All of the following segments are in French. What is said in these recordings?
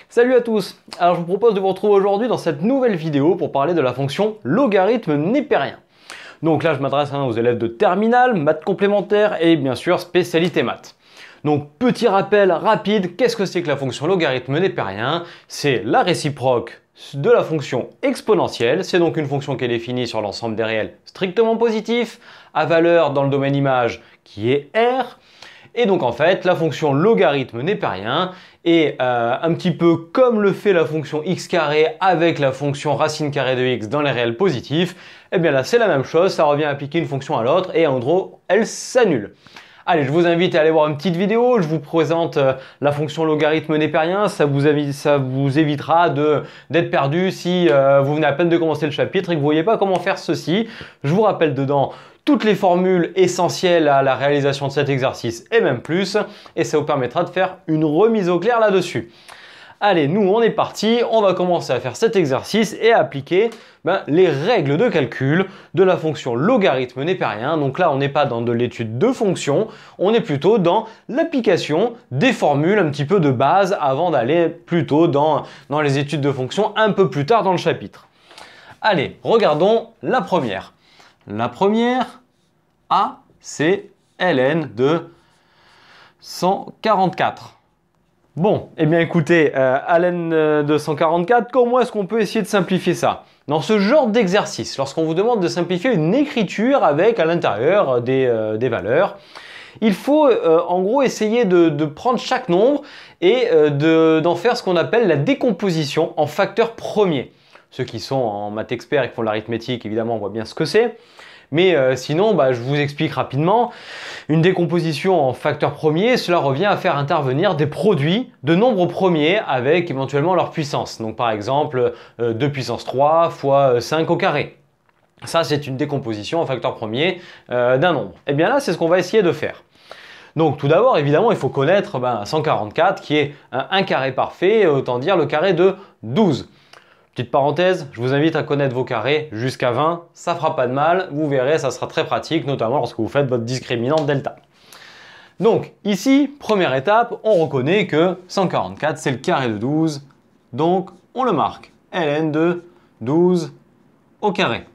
Salut à tous. Alors je vous propose de vous retrouver aujourd'hui dans cette nouvelle vidéo pour parler de la fonction logarithme népérien. Donc là je m'adresse aux élèves de terminale, maths complémentaires et bien sûr spécialité maths. Donc petit rappel rapide, qu'est-ce que c'est que la fonction logarithme népérien? C'est la réciproque de la fonction exponentielle. C'est donc une fonction qui est définie sur l'ensemble des réels strictement positifs, à valeur dans le domaine image qui est R. Et donc en fait, la fonction logarithme népérien est un petit peu comme le fait la fonction x carré avec la fonction racine carrée de x dans les réels positifs. Et bien là, c'est la même chose, ça revient à appliquer une fonction à l'autre et en gros, elle s'annule. Allez, je vous invite à aller voir une petite vidéo, je vous présente la fonction logarithme népérien, ça vous évitera d'être perdu si vous venez à peine de commencer le chapitre et que vous ne voyez pas comment faire ceci. Je vous rappelle dedans toutes les formules essentielles à la réalisation de cet exercice et même plus, et ça vous permettra de faire une remise au clair là-dessus. Allez, nous on est parti, on va commencer à faire cet exercice et à appliquer les règles de calcul de la fonction logarithme népérien. Donc là on n'est pas dans de l'étude de fonctions, on est plutôt dans l'application des formules un petit peu de base avant d'aller plutôt dans les études de fonctions un peu plus tard dans le chapitre. Allez, regardons la première. La première, A, c'est ln de 144. Bon, eh bien écoutez, ln de 144, comment est-ce qu'on peut essayer de simplifier ça? Dans ce genre d'exercice, lorsqu'on vous demande de simplifier une écriture avec à l'intérieur des valeurs, il faut en gros essayer de prendre chaque nombre et d'en faire ce qu'on appelle la décomposition en facteurs premiers. Ceux qui sont en maths expert et qui font de l'arithmétique, évidemment, voient bien ce que c'est. Mais sinon, je vous explique rapidement. Une décomposition en facteurs premiers, cela revient à faire intervenir des produits de nombres premiers avec éventuellement leur puissance. Donc par exemple, 2 puissance 3 fois 5 au carré. Ça, c'est une décomposition en facteurs premiers d'un nombre. Et bien là, c'est ce qu'on va essayer de faire. Donc tout d'abord, évidemment, il faut connaître 144 qui est un carré parfait, autant dire le carré de 12. Petite parenthèse, je vous invite à connaître vos carrés jusqu'à 20, ça fera pas de mal, vous verrez, ça sera très pratique, notamment lorsque vous faites votre discriminante delta. Donc ici, première étape, on reconnaît que 144 c'est le carré de 12, donc on le marque, ln de 12 au carré.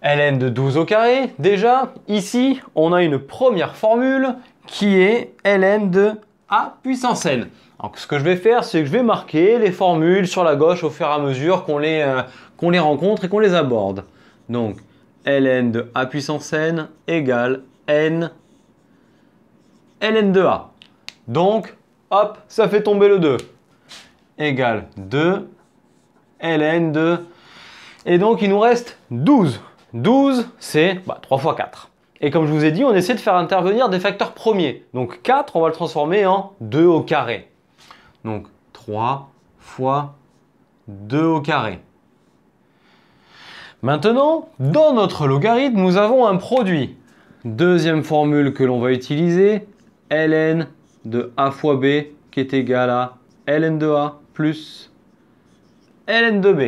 Ln de 12 au carré, déjà, ici, on a une première formule qui est ln de a puissance n. Donc, ce que je vais faire, c'est que je vais marquer les formules sur la gauche au fur et à mesure qu'on les rencontre et qu'on les aborde. Donc, ln de a puissance n égale n ln de a. Donc, hop, ça fait tomber le 2. Égale 2 ln de... Et donc, il nous reste 12. 12, c'est 3 fois 4. Et comme je vous ai dit, on essaie de faire intervenir des facteurs premiers. Donc 4, on va le transformer en 2 au carré. Donc 3 fois 2 au carré. Maintenant, dans notre logarithme, nous avons un produit. Deuxième formule que l'on va utiliser, ln de a fois b qui est égal à ln de a plus ln de b.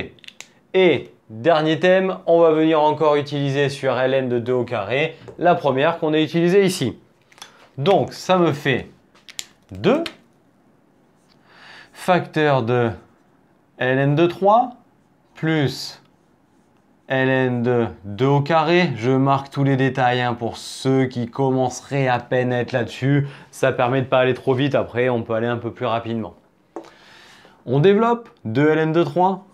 Et dernier thème, on va venir encore utiliser sur ln de 2 au carré, la première qu'on a utilisée ici. Donc ça me fait 2 facteur de ln de 3 plus ln de 2 au carré. Je marque tous les détails pour ceux qui commenceraient à peine à être là-dessus. Ça permet de ne pas aller trop vite, après on peut aller un peu plus rapidement. On développe 2 ln de 3.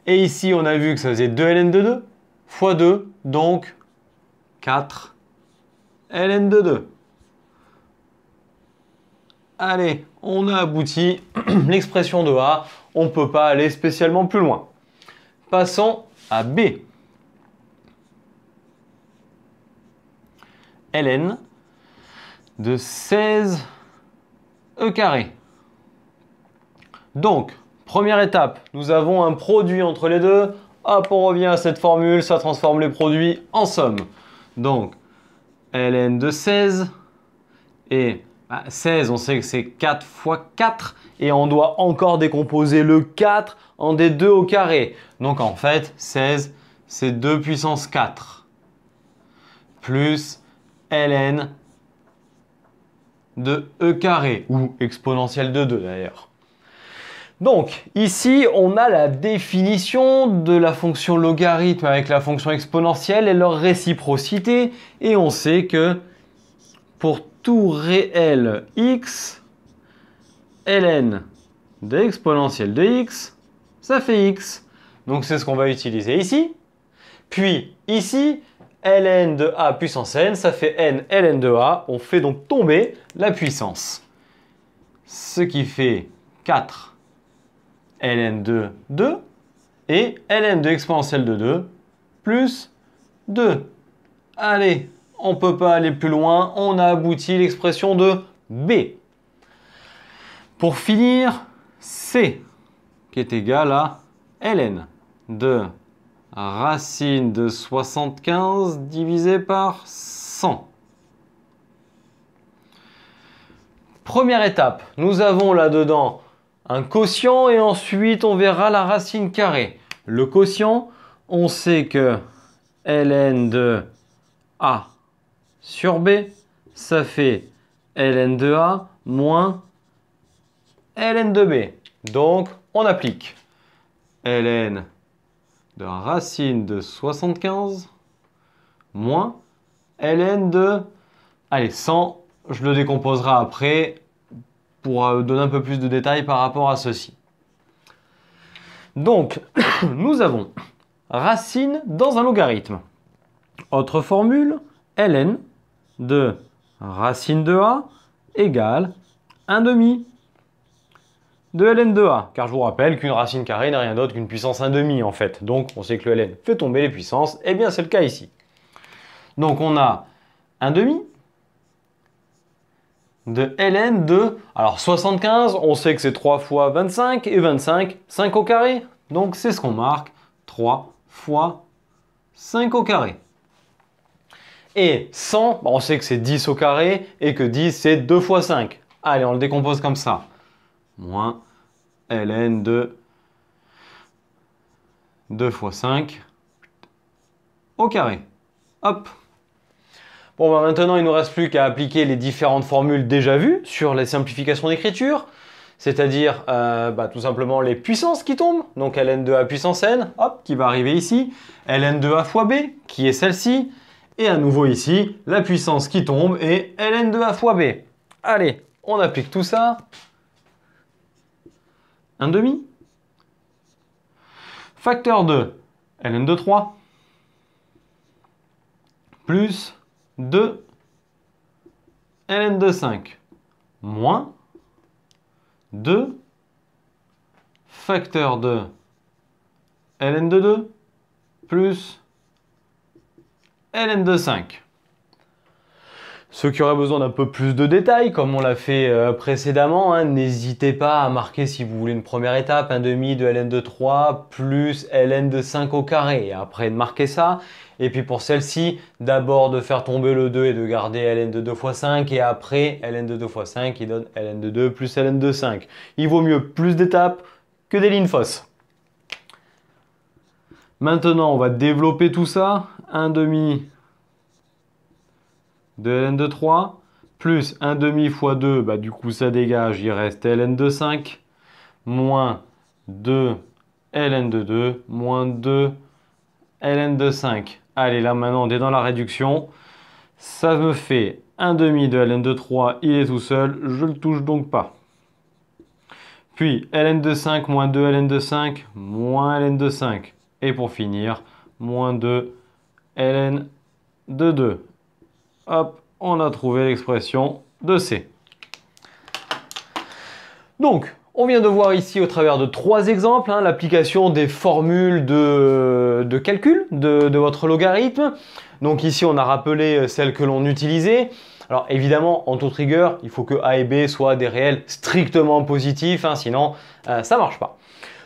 Et ici, on a vu que ça faisait 2 ln de 2 fois 2, donc 4 ln de 2. Allez, on a abouti l'expression de A. On ne peut pas aller spécialement plus loin. Passons à B. Ln de 16 e carré. Donc, première étape, nous avons un produit entre les deux. Hop, on revient à cette formule, ça transforme les produits en somme. Donc, ln de 16 et 16, on sait que c'est 4 fois 4 et on doit encore décomposer le 4 en des 2 au carré. Donc en fait, 16, c'est 2 puissance 4 plus ln de e carré, ou exponentielle de 2 d'ailleurs. Donc, ici, on a la définition de la fonction logarithme avec la fonction exponentielle et leur réciprocité. Et on sait que pour tout réel x, ln de exponentielle de x, ça fait x. Donc, c'est ce qu'on va utiliser ici. Puis, ici, ln de a puissance n, ça fait n ln de a. On fait donc tomber la puissance. Ce qui fait 4 ln de 2 et ln de exponentielle de 2 plus 2. Allez, on ne peut pas aller plus loin, on a abouti l'expression de b. Pour finir, c qui est égal à ln de racine de 75 divisé par 100. Première étape, nous avons là-dedans un quotient et ensuite on verra la racine carrée. Le quotient, on sait que ln de a sur b, ça fait ln de a moins ln de b. Donc, on applique ln de racine de 75 moins ln de, allez, 100, je le décomposerai après pour donner un peu plus de détails par rapport à ceci. Donc, nous avons racine dans un logarithme. Autre formule, ln de racine de a égale 1 demi de ln de a. Car je vous rappelle qu'une racine carrée n'est rien d'autre qu'une puissance 1 demi en fait. Donc, on sait que le ln fait tomber les puissances. Eh bien, c'est le cas ici. Donc, on a 1 demi de ln de, alors 75, on sait que c'est 3 fois 25, et 25, 5 au carré. Donc c'est ce qu'on marque, 3 fois 5 au carré. Et 100, on sait que c'est 10 au carré, et que 10 c'est 2 fois 5. Allez, on le décompose comme ça. Moins ln de 2 fois 5 au carré. Hop. Bon, bah maintenant, il ne nous reste plus qu'à appliquer les différentes formules déjà vues sur les simplifications d'écriture, c'est-à-dire tout simplement les puissances qui tombent, donc ln de a puissance n, hop, qui va arriver ici, ln de a fois b, qui est celle-ci, et à nouveau ici, la puissance qui tombe et ln de a fois b. Allez, on applique tout ça. 1 demi. Facteur de ln de 3 plus 2 ln de 5 moins 2 facteur de ln de 2 plus ln de 5. Ceux qui auraient besoin d'un peu plus de détails, comme on l'a fait précédemment, n'hésitez pas à marquer si vous voulez une première étape, 1 demi de ln de 3 plus ln de 5 au carré. Et après de marquer ça. Et puis pour celle-ci, d'abord de faire tomber le 2 et de garder ln de 2 fois 5. Et après, ln de 2 fois 5 qui donne ln de 2 plus ln de 5. Il vaut mieux plus d'étapes que des lignes fausses. Maintenant, on va développer tout ça. 1 demi de ln de 3 plus 1 demi fois 2, du coup ça dégage, il reste ln de 5 moins 2 ln de 2 moins 2 ln de 5. Allez, là maintenant on est dans la réduction. Ça me fait 1 demi de ln de 3, il est tout seul, je le touche donc pas. Puis ln de 5 moins 2 ln de 5 moins ln de 5. Et pour finir, moins 2 ln de 2. Hop, on a trouvé l'expression de C. Donc, on vient de voir ici au travers de 3 exemples l'application des formules de calcul de votre logarithme. Donc ici, on a rappelé celles que l'on utilisait. Alors évidemment, en toute rigueur, il faut que A et B soient des réels strictement positifs, sinon ça ne marche pas.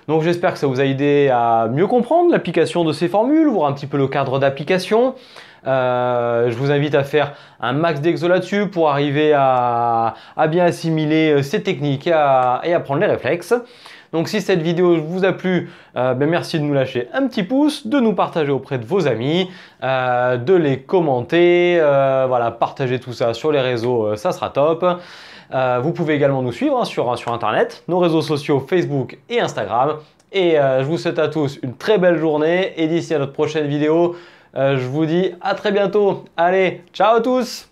Donc j'espère que ça vous a aidé à mieux comprendre l'application de ces formules, voir un petit peu le cadre d'application. Je vous invite à faire un max d'exo là-dessus pour arriver à bien assimiler ces techniques et à prendre les réflexes. Donc si cette vidéo vous a plu, merci de nous lâcher un petit pouce, de nous partager auprès de vos amis, de les commenter, voilà, partager tout ça sur les réseaux, ça sera top. Vous pouvez également nous suivre sur internet, nos réseaux sociaux Facebook et Instagram. Et je vous souhaite à tous une très belle journée et d'ici à notre prochaine vidéo, je vous dis à très bientôt. Allez, ciao à tous!